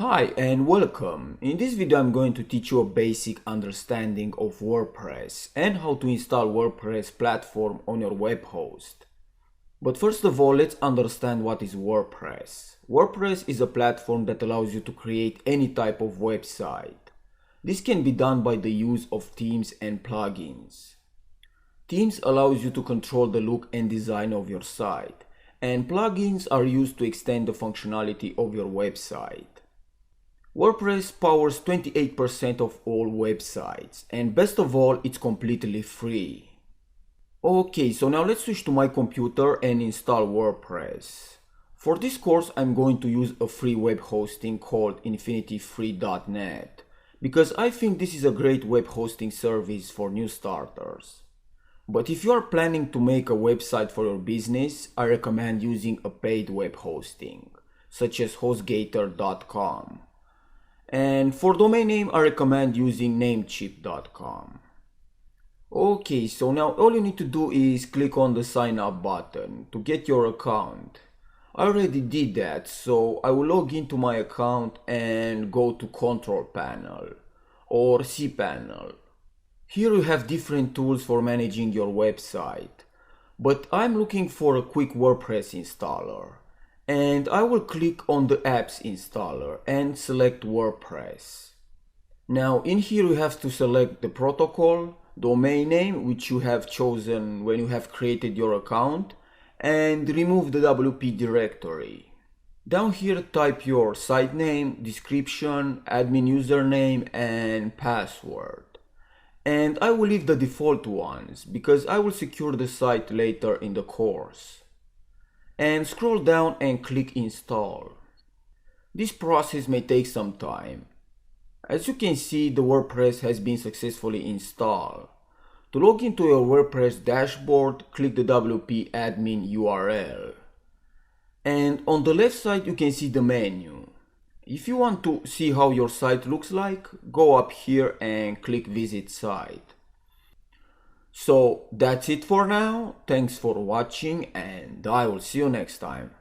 Hi and welcome. In this video I'm going to teach you a basic understanding of WordPress and how to install WordPress platform on your web host. But first of all, let's understand what is WordPress. WordPress is a platform that allows you to create any type of website. This can be done by the use of themes and plugins. Themes allows you to control the look and design of your site, and plugins are used to extend the functionality of your website. WordPress powers 28% of all websites, and best of all, it's completely free. Okay, so now let's switch to my computer and install WordPress. For this course, I'm going to use a free web hosting called infinityfree.net because I think this is a great web hosting service for new starters. But if you are planning to make a website for your business, I recommend using a paid web hosting, such as hostgator.com. And for domain name, I recommend using namecheap.com. Okay, so now all you need to do is click on the sign up button to get your account. I already did that, so I will log into my account and go to Control Panel or cPanel. Here you have different tools for managing your website, but I'm looking for a quick WordPress installer. And I will click on the apps installer and select WordPress. Now in here you have to select the protocol, domain name which you have chosen when you have created your account, and remove the WP directory. Down here type your site name, description, admin username and password. And I will leave the default ones because I will secure the site later in the course. And scroll down and click install. This process may take some time. As you can see, the WordPress has been successfully installed. To log into your WordPress dashboard, click the WP admin URL. And on the left side you can see the menu. If you want to see how your site looks like, go up here and click visit site. So that's it for now. Thanks for watching and I will see you next time.